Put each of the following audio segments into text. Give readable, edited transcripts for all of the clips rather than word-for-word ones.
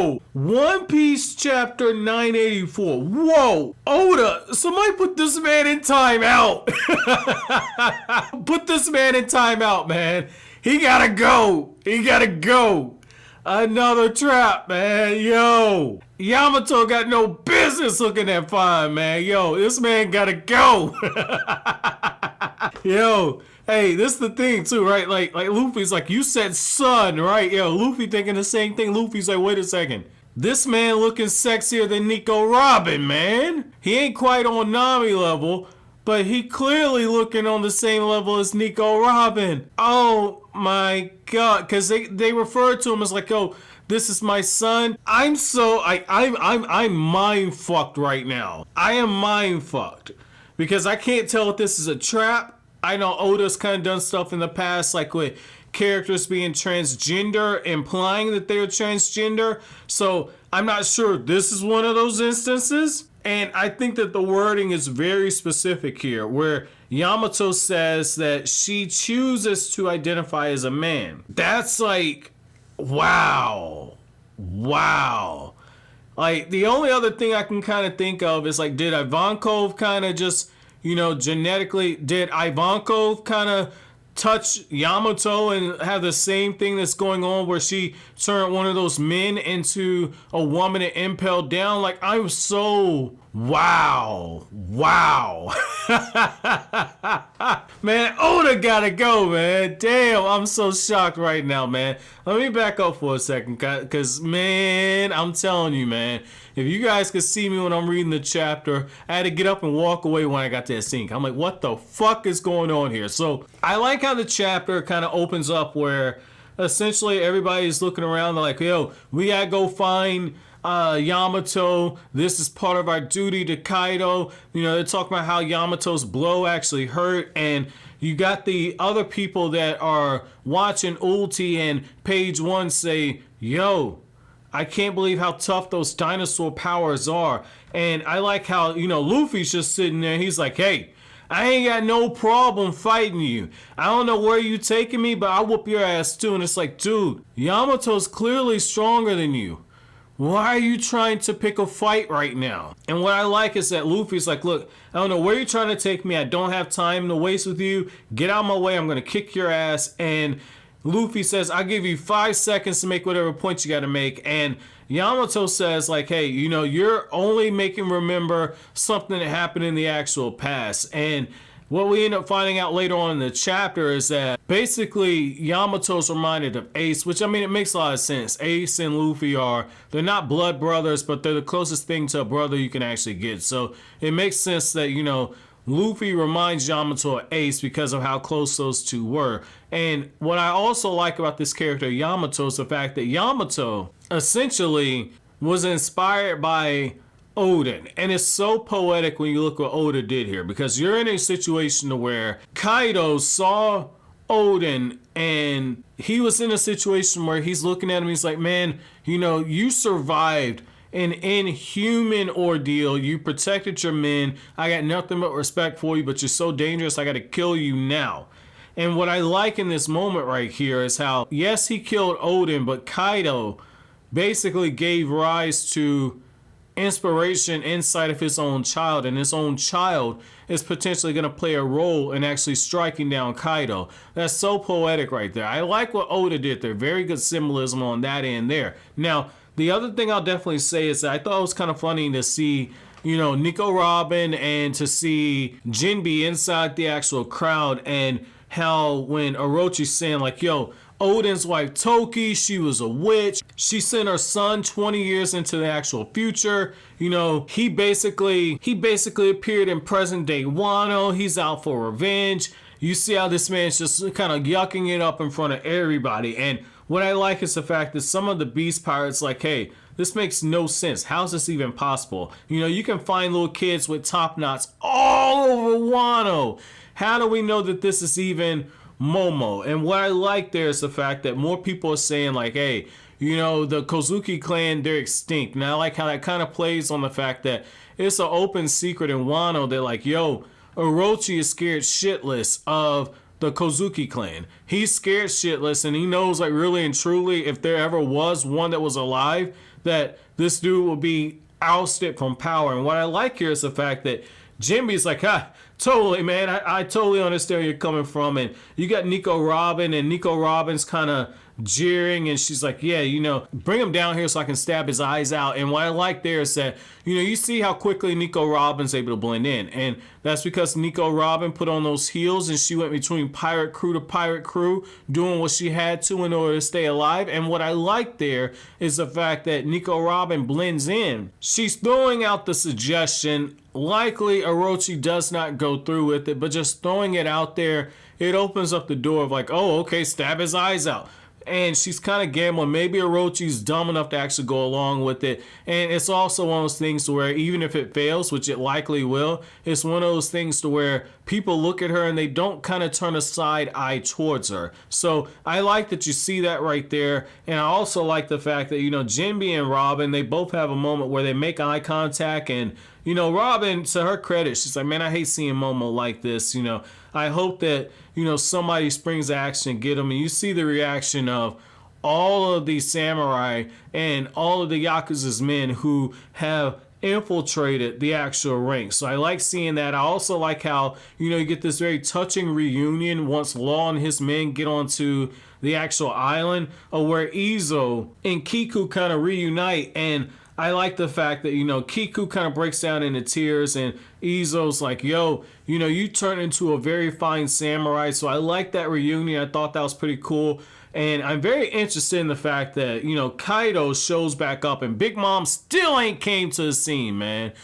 Yo, One Piece chapter 984. Whoa, Oda, somebody put this man in timeout. Put this man in timeout, man. He gotta go. He gotta go. Another trap, man. Yo, Yamato got no business looking that fine, man. Yo, this man gotta go. Yo, hey, this is the thing too, right? Like Luffy's like, you said son, right? Yo, Luffy thinking the same thing. Luffy's like, wait a second. This man looking sexier than Nico Robin, man. He ain't quite on Nami level, but he clearly looking on the same level as Nico Robin. Oh my god, because they refer to him as like, oh, this is my son. I'm mind fucked right now. I am mind fucked because I can't tell if this is a trap. I know Oda's kind of done stuff in the past, like with characters being transgender, implying that they're transgender. So I'm not sure this is one of those instances. And I think that the wording is very specific here, where Yamato says that she chooses to identify as a man. That's like, wow. Like, the only other thing I can kind of think of is like, did Ivankov kind of just, genetically, did Ivankov kind of touch Yamato and have the same thing that's going on where she turned one of those men into a woman and impelled down? Like, I'm so wow. Man, Oda gotta go, man. Damn, I'm so shocked right now, man. Let me back up for a second, because, man, I'm telling you, man, if you guys could see me when I'm reading the chapter, I had to get up and walk away when I got to that scene. I'm like, what the fuck is going on here? So I like how the chapter kind of opens up where essentially everybody's looking around. They're like, yo, we gotta go find Yamato. This is part of our duty to Kaido. They're talking about how Yamato's blow actually hurt, and you got the other people that are watching Ulti and Page One say, yo, I can't believe how tough those dinosaur powers are. And I like how, Luffy's just sitting there. He's like, hey, I ain't got no problem fighting you. I don't know where you taking me, but I'll whoop your ass too. And it's like, dude, Yamato's clearly stronger than you. Why are you trying to pick a fight right now? And what I like is that Luffy's like, look, I don't know where you're trying to take me. I don't have time to waste with you. Get out of my way. I'm going to kick your ass. And Luffy says, I'll give you 5 seconds to make whatever point you got to make. And Yamato says, like, hey, you're only making remember something that happened in the actual past. And what we end up finding out later on in the chapter is that basically Yamato's reminded of Ace, which, I mean, it makes a lot of sense. Ace and Luffy they're not blood brothers, but they're the closest thing to a brother you can actually get. So it makes sense that, Luffy reminds Yamato of Ace because of how close those two were. And what I also like about this character Yamato is the fact that Yamato essentially was inspired by Oden. And it's so poetic when you look what Oda did here, because you're in a situation where Kaido saw Oden and he was in a situation where he's looking at him, he's like, man, you survived an inhuman ordeal. You protected your men. I got nothing but respect for you, but you're so dangerous, I got to kill you now. And what I like in this moment right here is how, yes, he killed Oden, but Kaido basically gave rise to inspiration inside of his own child, and his own child is potentially going to play a role in actually striking down Kaido. That's so poetic right there. I like what Oda did there. Very good symbolism on that end there. Now, the other thing I'll definitely say is that I thought it was kind of funny to see, Nico Robin and to see Jinbe inside the actual crowd, and how when Orochi's saying like, yo, Oden's wife Toki, she was a witch. She sent her son 20 years into the actual future. He basically appeared in present day Wano. He's out for revenge. You see how this man's just kind of yucking it up in front of everybody. And what I like is the fact that some of the Beast Pirates like, hey, this makes no sense. How's this even possible? You can find little kids with top knots all over Wano. How do we know that this is even Momo? And what I like there is the fact that more people are saying like, hey, the Kozuki clan, they're extinct. And I like how that kind of plays on the fact that it's an open secret in Wano. They're like, yo, Orochi is scared shitless of the Kozuki clan. He's scared shitless, and he knows like really and truly if there ever was one that was alive, that this dude will be ousted from power. And what I like here is the fact that Jinbe's like, totally, man. I totally understand where you're coming from. And you got Nico Robin, and Nico Robin's kind of jeering, and she's like, yeah, you know, bring him down here so I can stab his eyes out. And what I like there is that, you know, you see how quickly Nico Robin's able to blend in. And that's because Nico Robin put on those heels and she went between pirate crew to pirate crew doing what she had to in order to stay alive. And what I like there is the fact that Nico Robin blends in. She's throwing out the suggestion. Likely Orochi does not go through with it, but just throwing it out there, it opens up the door of like, oh, okay, stab his eyes out. And she's kind of gambling. Maybe Orochi's dumb enough to actually go along with it. And it's also one of those things to where even if it fails, which it likely will, it's one of those things to where people look at her and they don't kind of turn a side eye towards her. So I like that you see that right there. And I also like the fact that, you know, Jinbe and Robin, they both have a moment where they make eye contact. And, you know, Robin, to her credit, she's like, man, I hate seeing Momo like this. You know, I hope that, you know, somebody springs action and get him. And you see the reaction of all of these samurai and all of the Yakuza's men who have infiltrated the actual ranks. So I like seeing that. I also like how, you know, you get this very touching reunion once Law and his men get onto the actual island, where Izo and Kiku kind of reunite. And I like the fact that, you know, Kiku kind of breaks down into tears and Izo's like, yo, you know, you turned into a very fine samurai. So I like that reunion. I thought that was pretty cool. And I'm very interested in the fact that, you know, Kaido shows back up and Big Mom still ain't came to the scene, man.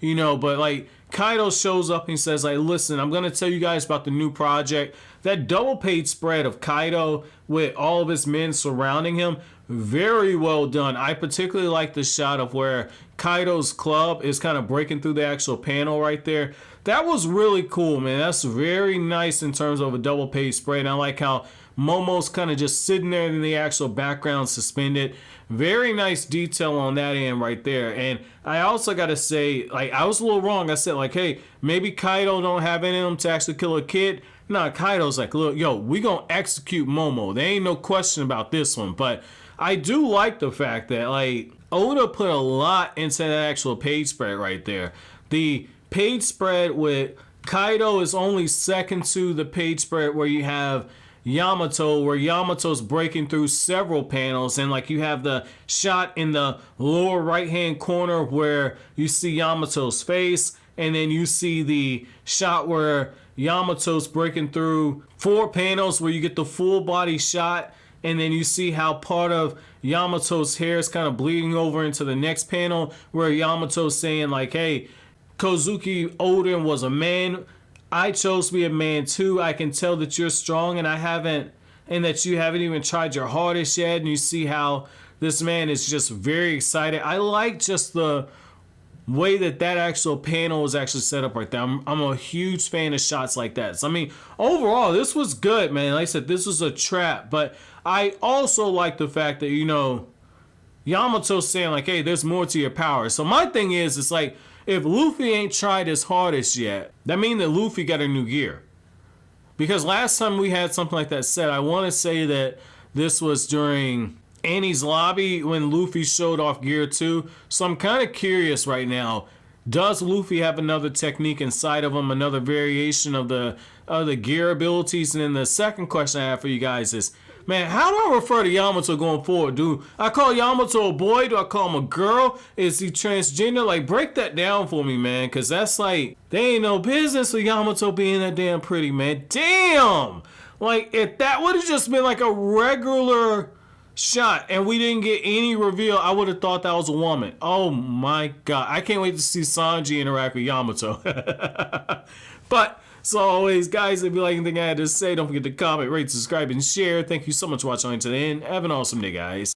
You know, but like Kaido shows up and he says, like, listen, I'm going to tell you guys about the new project. That double page spread of Kaido with all of his men surrounding him, very well done. I particularly like the shot of where Kaido's club is kind of breaking through the actual panel right there. That was really cool, man. That's very nice in terms of a double page spread. And I like how Momo's kind of just sitting there in the actual background suspended. Very nice detail on that end right there. And I also got to say, like, I was a little wrong. I said, like, hey, maybe Kaido don't have any of them to actually kill a kid. Nah, Kaido's like, look, yo, we gonna execute Momo. There ain't no question about this one. But I do like the fact that, like, Oda put a lot into that actual page spread right there. The page spread with Kaido is only second to the page spread where you have Yamato, where Yamato's breaking through several panels, and like you have the shot in the lower right hand corner where you see Yamato's face, and then you see the shot where Yamato's breaking through 4 panels where you get the full body shot, and then you see how part of Yamato's hair is kind of bleeding over into the next panel where Yamato's saying like, hey, Kozuki Oden was a man. I chose to be a man too. I can tell that you're strong and that you haven't even tried your hardest yet. And you see how this man is just very excited. I like just the way that actual panel was actually set up right there. I'm a huge fan of shots like that. So, I mean, overall, this was good, man. Like I said, this was a trap. But I also like the fact that, you know, Yamato's saying like, hey, there's more to your power. So my thing is, it's like, if Luffy ain't tried his hardest yet, that means that Luffy got a new gear. Because last time we had something like that said, I want to say that this was during Annie's lobby when Luffy showed off gear 2. So I'm kind of curious right now. Does Luffy have another technique inside of him, another variation of the gear abilities? And then the second question I have for you guys is, man, how do I refer to Yamato going forward? Do I call Yamato a boy? Do I call him a girl? Is he transgender? Like, break that down for me, man. Because that's like, they ain't no business with Yamato being that damn pretty, man. Damn! Like, if that would have just been like a regular shot and we didn't get any reveal, I would have thought that was a woman. Oh my god. I can't wait to see Sanji interact with Yamato. But as always, guys, if you like anything I had to say, don't forget to comment, rate, subscribe, and share. Thank you so much for watching until the end. Have an awesome day, guys.